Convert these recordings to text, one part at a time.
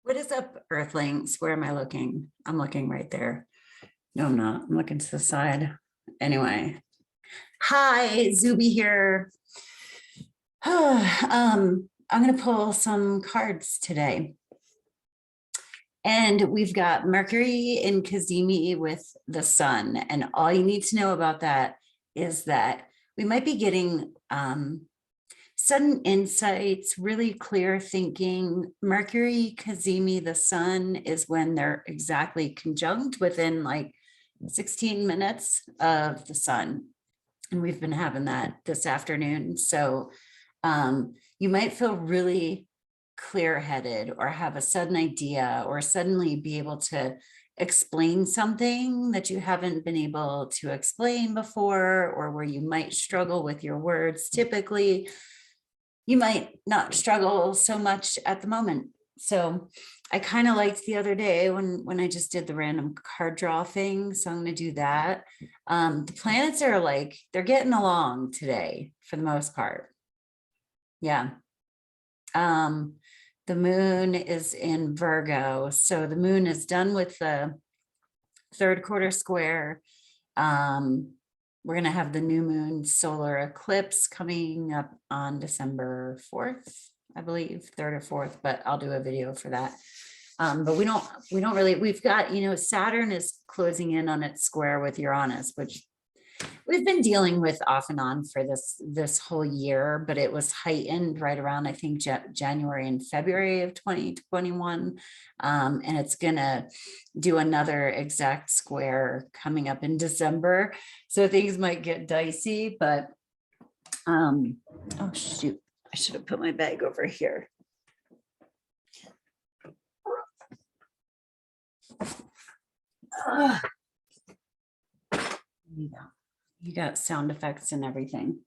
What is up, Earthlings? Where am I looking? I'm looking right there. No, I'm not. I'm looking to the side. Anyway. Hi, Zube here. I'm going to pull some cards today. And we've got Mercury in Cazimi with the sun. And all you need to know about that is that we might be getting sudden insights, really clear thinking. Mercury, Cazimi, the sun is when they're exactly conjunct within like 16 minutes of the sun. And we've been having that this afternoon. So you might feel really clear-headed or have a sudden idea or suddenly be able to explain something that you haven't been able to explain before, or where you might struggle with your words. Typically, you might not struggle so much at the moment. So I kind of liked the other day when I just did the random card draw thing. So I'm going to do that. The planets are like, they're getting along today for the most part. Yeah. The moon is in Virgo. So the moon is done with the third quarter square. We're going to have the new moon solar eclipse coming up on December 4th, I believe, 3rd or 4th, but I'll do a video for that. But we don't really, we've got, Saturn is closing in on its square with Uranus, which we've been dealing with off and on for this whole year, but it was heightened right around, I think, January and February of 2021. And it's gonna do another exact square coming up in December. So things might get dicey, but oh shoot, I should have put my bag over here. You got sound effects and everything.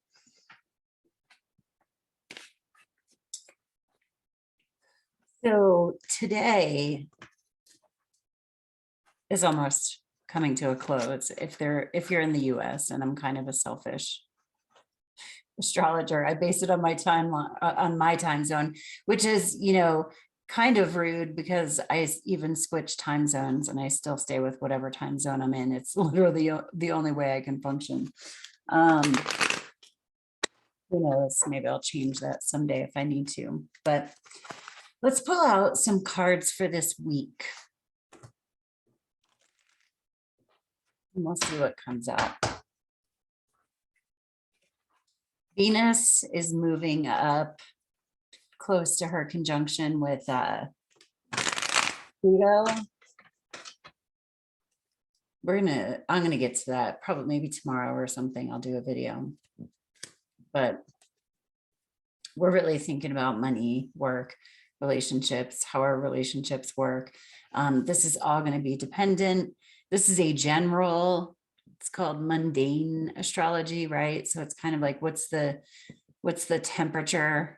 So today is almost coming to a close if you're in the US, and I'm kind of a selfish astrologer. I base it on my time zone, which is, kind of rude because I even switch time zones and I still stay with whatever time zone I'm in. It's literally the only way I can function. Who knows, maybe I'll change that someday if I need to, but let's pull out some cards for this week. And we'll see what comes out. Venus is moving up close to her conjunction with Pluto. I'm gonna get to that probably maybe tomorrow or something. I'll do a video, but we're really thinking about money, work, relationships, how our relationships work. This is all going to be dependent. This is a general, it's called mundane astrology, right? So it's kind of like, what's the temperature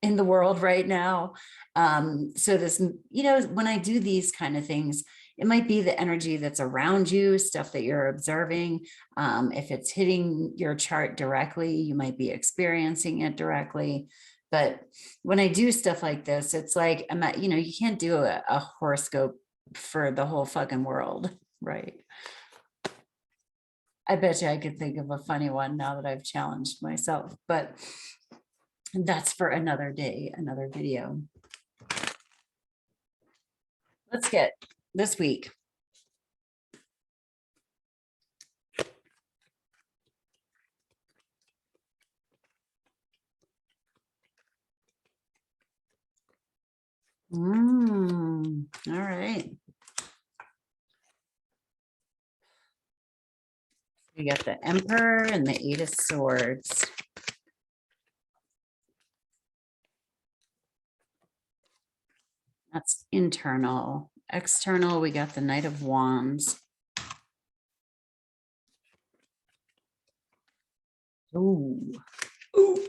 in the world right now? So this, when I do these kind of things, it might be the energy that's around you, stuff that you're observing. If it's hitting your chart directly, you might be experiencing it directly. But when I do stuff like this, it's like, you can't do a horoscope for the whole fucking world, right? I bet you I could think of a funny one now that I've challenged myself, but that's for another day, another video. Let's get this week. All right. We got the Emperor and the Eight of Swords. That's internal. External, we got the Knight of Wands. Ooh. Ooh.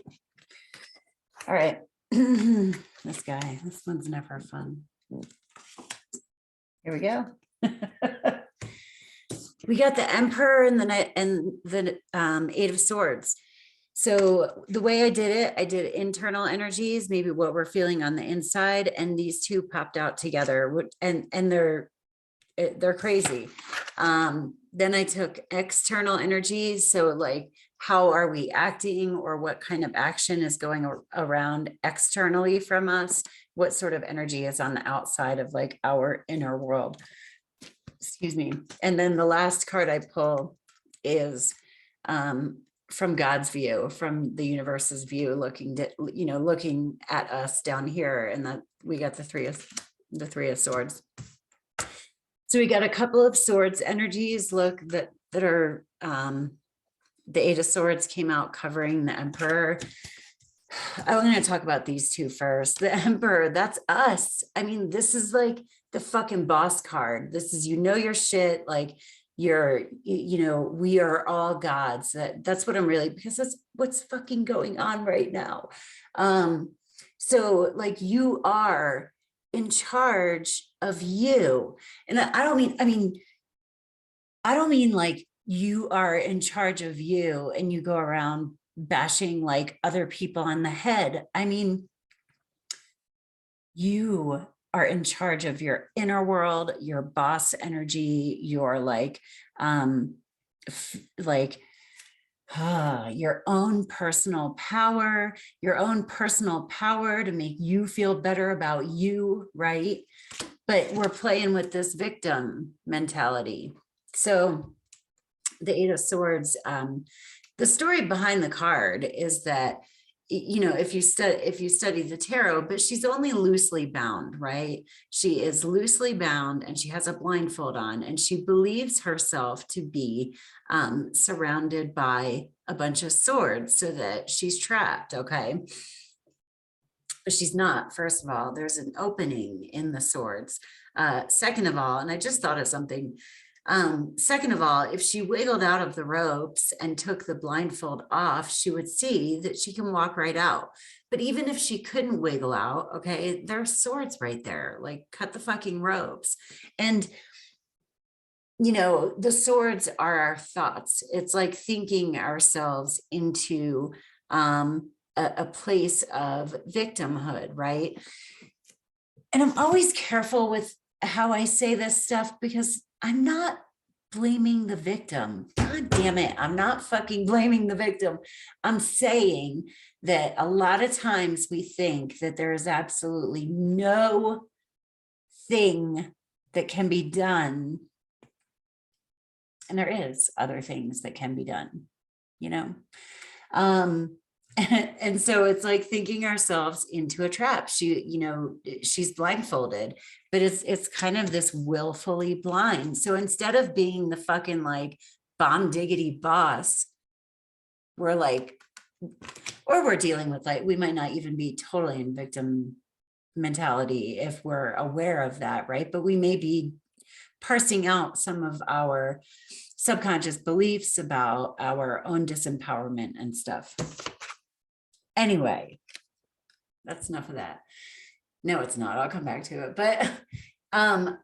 All right. This guy, this one's never fun. Here we go. We got the Emperor and the Knight and the Eight of Swords. So the way I did internal energies, maybe what we're feeling on the inside, and these two popped out together, and they're crazy. Then I took external energies. So like, how are we acting, or what kind of action is going around externally from us? What sort of energy is on the outside of like our inner world? Excuse me. And then the last card I pull is from God's view, from the universe's view, looking at us down here. And that we got the three of swords. So we got a couple of swords energies, look, that are, the Eight of Swords came out covering the Emperor. I'm going to talk about these two first. The Emperor, that's us. I mean, this is like the fucking boss card. This is, your shit, like we are all gods. That's what I'm really, because that's what's fucking going on right now. So like, you are in charge of you. And I don't mean like you are in charge of you and you go around bashing like other people on the head. I mean, you are in charge of your inner world, your boss energy, your your own personal power to make you feel better about you, right? But we're playing with this victim mentality. So the Eight of Swords, the story behind the card is that, if you study the tarot, but she's only loosely bound, right? She is loosely bound and she has a blindfold on, and she believes herself to be surrounded by a bunch of swords, so that she's trapped, okay? But she's not. First of all, there's an opening in the swords. Second of all, and I just thought of something. Second of all, if she wiggled out of the ropes and took the blindfold off, she would see that she can walk right out. But even if she couldn't wiggle out, okay, there's swords right there, like cut the fucking ropes. And, the swords are our thoughts. It's like thinking ourselves into a place of victimhood, right? And I'm always careful with how I say this stuff, because I'm not blaming the victim. God damn it. I'm not fucking blaming the victim. I'm saying that a lot of times we think that there is absolutely no thing that can be done. And there is other things that can be done, and so it's like thinking ourselves into a trap. She's blindfolded, but it's kind of this willfully blind. So instead of being the fucking like bomb diggity boss, we're dealing with we might not even be totally in victim mentality if we're aware of that, right? But we may be parsing out some of our subconscious beliefs about our own disempowerment and stuff. Anyway, that's enough of that. No, it's not. I'll come back to it. But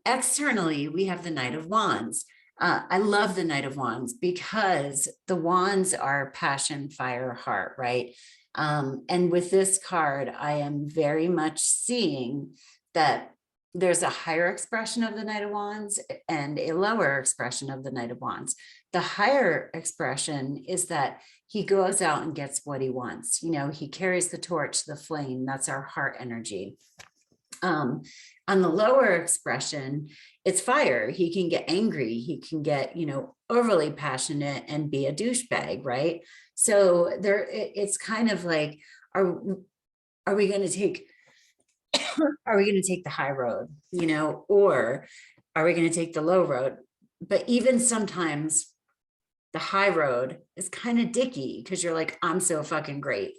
externally, we have the Knight of Wands. I love the Knight of Wands because the wands are passion, fire, heart, right? And with this card, I am very much seeing that there's a higher expression of the Knight of Wands and a lower expression of the Knight of Wands. The higher expression is that he goes out and gets what he wants. He carries the torch, the flame. That's our heart energy. On the lower expression, it's fire. He can get angry. He can get, overly passionate and be a douchebag, right? So it's kind of like, are we going to take the high road, or are we going to take the low road? But even sometimes the high road is kind of dicky, because you're like, I'm so fucking great.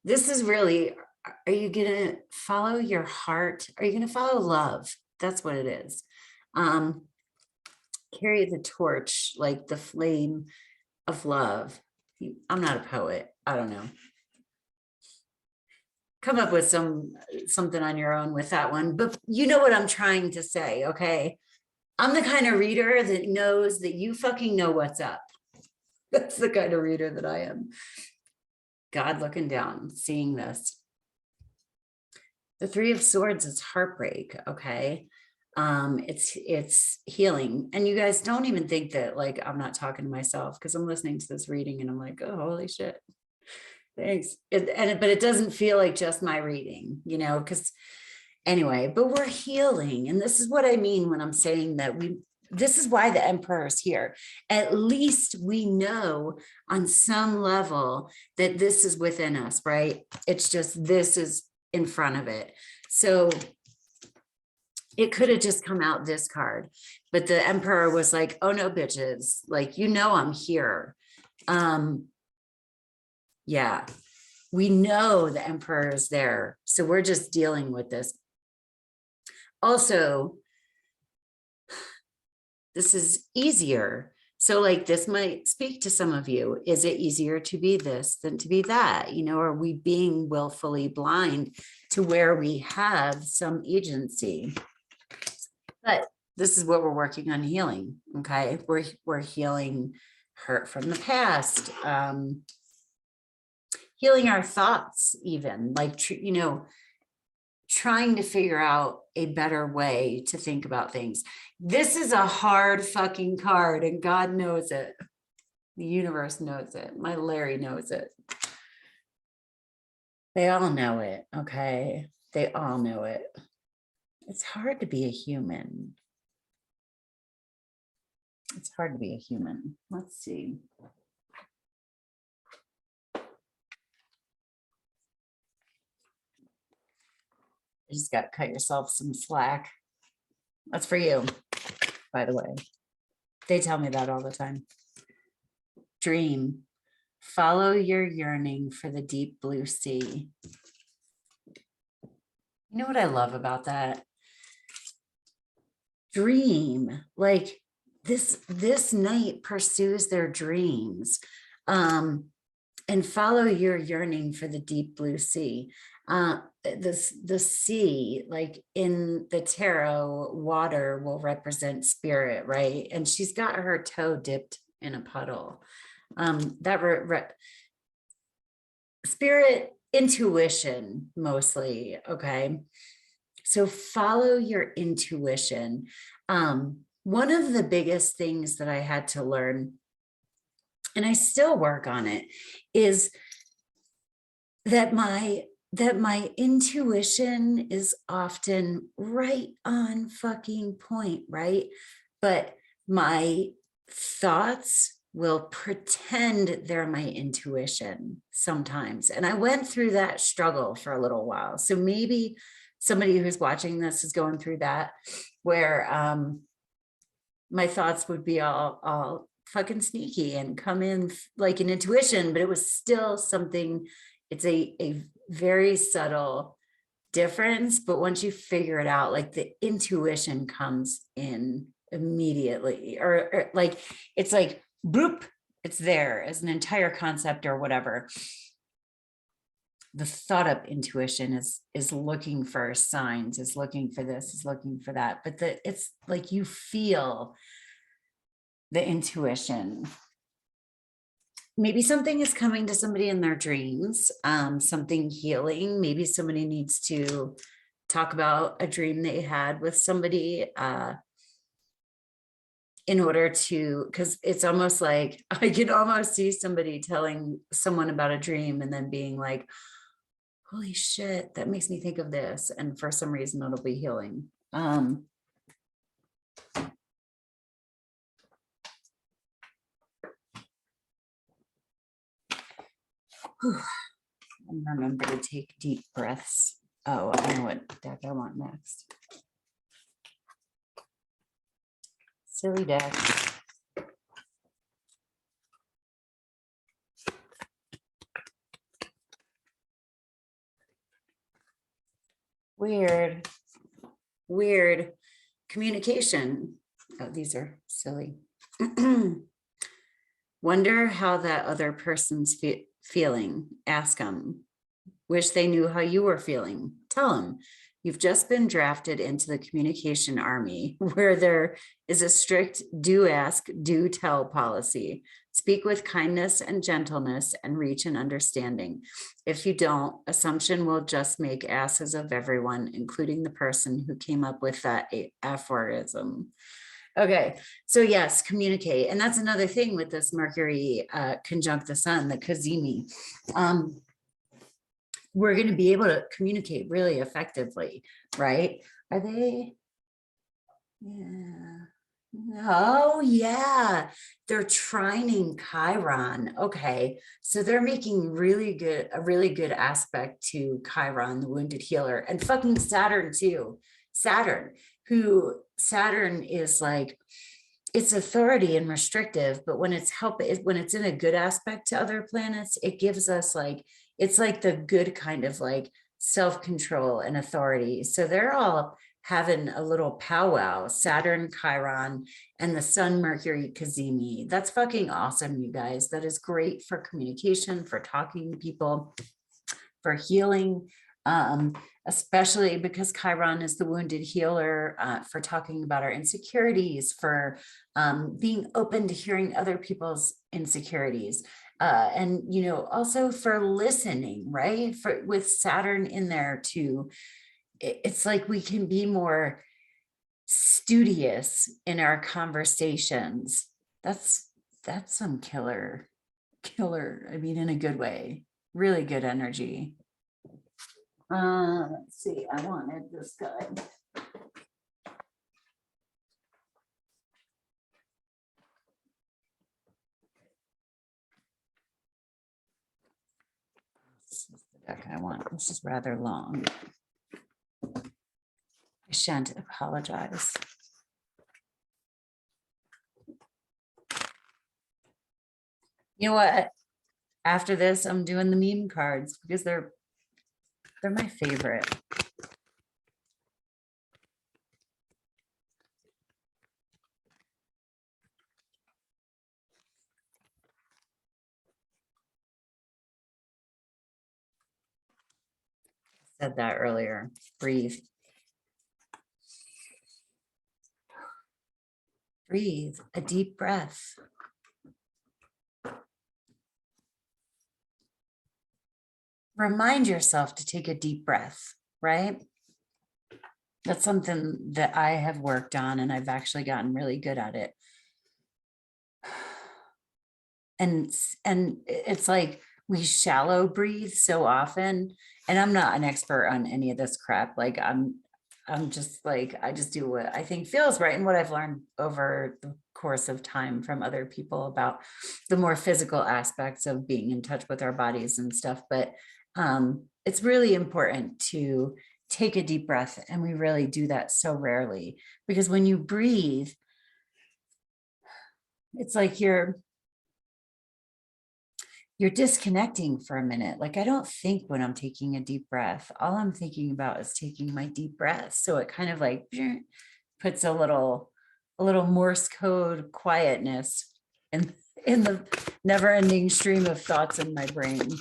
This is really, are you going to follow your heart? Are you going to follow love? That's what it is. Carry the torch, like the flame of love. I'm not a poet. I don't know. Come up with something on your own with that one, but you know what I'm trying to say, okay? I'm the kind of reader that knows that you fucking know what's up. That's the kind of reader that I am. God looking down, seeing this. The Three of Swords is heartbreak, okay? It's healing. And you guys don't even think that, like, I'm not talking to myself, because I'm listening to this reading and I'm like, oh, holy shit. Thanks. But it doesn't feel like just my reading, you know, because anyway, but we're healing. And this is what I mean when I'm saying that this is why the Emperor is here. At least we know on some level that this is within us, right? It's just, this is in front of it. So it could have just come out this card, but the Emperor was like, oh no, bitches, like, you know, I'm here. Yeah, we know the Emperor is there. So we're just dealing with this. Also, this is easier. So like, this might speak to some of you. Is it easier to be this than to be that? You know, are we being willfully blind to where we have some agency? But this is what we're working on healing. Okay, we're healing hurt from the past, healing our thoughts, even like, you know, trying to figure out a better way to think about things. This is a hard fucking card, and God knows it. The universe knows it. My Larry knows it. They all know it, okay? They all know it. It's hard to be a human. It's hard to be a human. Let's see. You just got to cut yourself some slack. That's for you, by the way. They tell me that all the time. Dream. Follow your yearning for the deep blue sea. You know what I love about that? Dream. Like this knight pursues their dreams. And follow your yearning for the deep blue sea. The sea, like in the tarot, water will represent spirit, right? And she's got her toe dipped in a puddle. Spirit, intuition, mostly, okay? So follow your intuition. One of the biggest things that I had to learn, and I still work on it, is that my intuition is often right on fucking point, right? But my thoughts will pretend they're my intuition sometimes. And I went through that struggle for a little while. So maybe somebody who's watching this is going through that, where my thoughts would be all fucking sneaky and come in like an intuition, but it was still something. It's a very subtle difference, but once you figure it out, like the intuition comes in immediately, or like, it's like, boop, it's there as an entire concept or whatever. The thought up intuition is looking for signs, is looking for this, is looking for that, but it's like you feel the intuition. Maybe something is coming to somebody in their dreams, something healing. Maybe somebody needs to talk about a dream they had with somebody in order to, because it's almost like I can almost see somebody telling someone about a dream and then being like, holy shit, that makes me think of this. And for some reason it'll be healing. And remember to take deep breaths. Oh, I know what deck I want next. Silly deck. Weird. Weird communication. Oh, these are silly. Wonder how that other person's feeling. Ask them. Wish they knew how you were feeling. Tell them. You've just been drafted into the communication army, where there is a strict do ask, do tell policy. Speak with kindness and gentleness and reach an understanding. If you don't, assumption will just make asses of everyone, including the person who came up with that aphorism. Okay, so yes, communicate. And that's another thing with this Mercury conjunct the sun, the cazimi. We're going to be able to communicate really effectively, right? Are they? Yeah. Oh, yeah. They're trining Chiron. Okay. So they're making a really good aspect to Chiron, the wounded healer, and fucking Saturn too. Saturn is like, it's authority and restrictive, but when when it's in a good aspect to other planets, it gives us like, it's like the good kind of like self-control and authority. So they're all having a little powwow, Saturn, Chiron, and the Sun, Mercury, cazimi. That's fucking awesome, you guys. That is great for communication, for talking to people, for healing, especially because Chiron is the wounded healer, for talking about our insecurities, for being open to hearing other people's insecurities. And, you know, also for listening, right? With Saturn in there too, it's like we can be more studious in our conversations. That's some killer, I mean, in a good way, really good energy. Let's see, I wanted this guy. This is the deck I want. This is rather long. I shan't apologize. You know what? After this, I'm doing the meme cards because they're my favorite. I said that earlier. Breathe. Breathe, a deep breath. Remind yourself to take a deep breath, right? That's something that I have worked on, and I've actually gotten really good at it. And it's like we shallow breathe so often, and I'm not an expert on any of this crap. Like I'm just like, I just do what I think feels right and what I've learned over the course of time from other people about the more physical aspects of being in touch with our bodies and stuff. But it's really important to take a deep breath, and we really do that so rarely, because when you breathe, it's like you're disconnecting for a minute. Like I don't think when I'm taking a deep breath, all I'm thinking about is taking my deep breath. So it kind of like puts a little Morse code quietness in the never-ending stream of thoughts in my brain.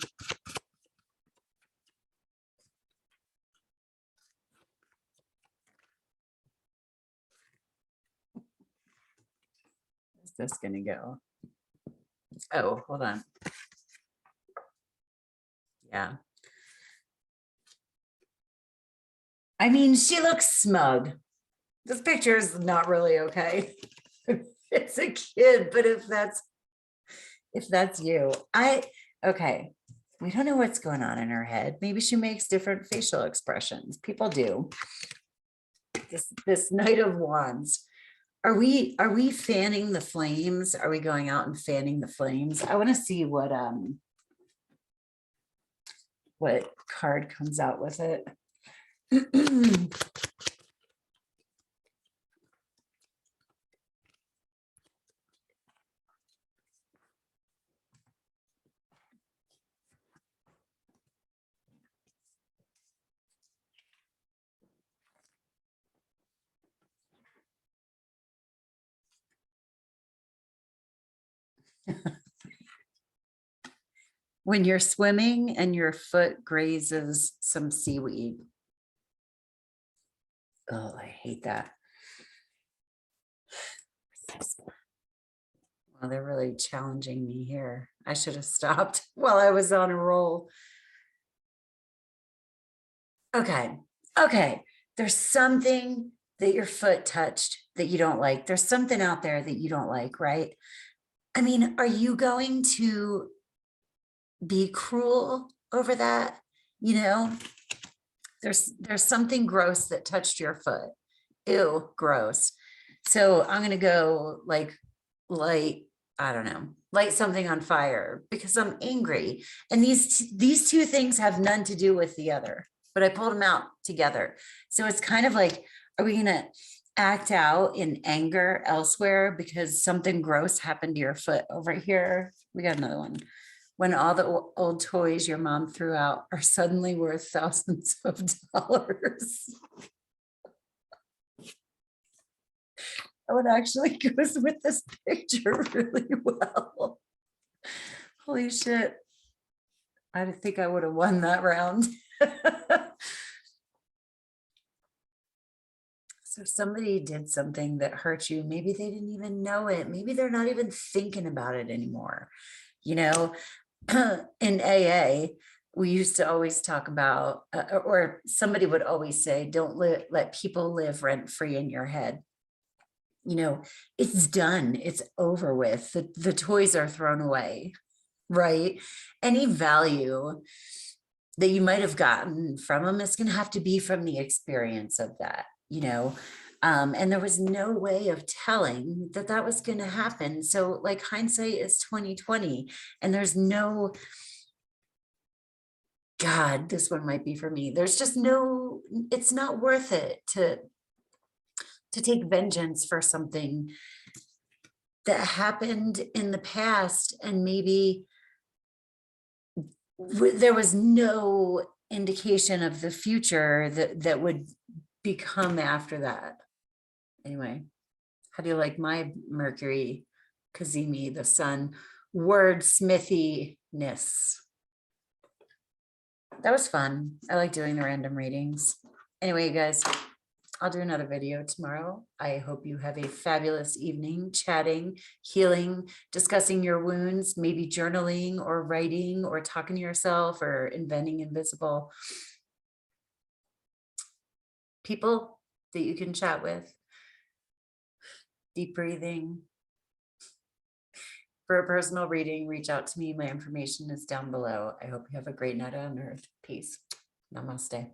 Where's this gonna go? Oh, hold on. Yeah. I mean, she looks smug. This picture is not really okay. It's a kid, but if that's you, okay. We don't know what's going on in her head. Maybe she makes different facial expressions. People do. This Knight of Wands. Are we fanning the flames? Are we going out and fanning the flames? I want to see what card comes out with it. When you're swimming and your foot grazes some seaweed. Oh, I hate that. Oh, they're really challenging me here. I should have stopped while I was on a roll. Okay. Okay. There's something that your foot touched that you don't like. There's something out there that you don't like, right? I mean, are you going to be cruel over that? You know, there's something gross that touched your foot. Ew, gross. So I'm gonna go like light, I don't know, light something on fire because I'm angry. And these two things have none to do with the other, but I pulled them out together. So it's kind of like, are we gonna act out in anger elsewhere because something gross happened to your foot over here? We got another one. When all the old toys your mom threw out are suddenly worth thousands of dollars. That one actually goes with this picture really well. Holy shit. I think I would have won that round. So somebody did something that hurt you. Maybe they didn't even know it. Maybe they're not even thinking about it anymore. You know, in AA, we used to always talk about, or somebody would always say, don't let people live rent free in your head. You know, it's done. It's over with. The toys are thrown away, right? Any value that you might have gotten from them is going to have to be from the experience of that, you know. And there was no way of telling that that was going to happen. So like hindsight is 2020, and there's no, God, this one might be for me. There's just no, it's not worth it to take vengeance for something that happened in the past, and maybe there was no indication of the future that would become after that. Anyway, how do you like my Mercury Kazemi, the sun, wordsmithiness? That was fun. I like doing the random readings. Anyway, you guys, I'll do another video tomorrow. I hope you have a fabulous evening chatting, healing, discussing your wounds, maybe journaling or writing or talking to yourself or inventing invisible people that you can chat with. Deep breathing. For a personal reading, reach out to me. My information is down below. I hope you have a great night on earth. Peace. Namaste.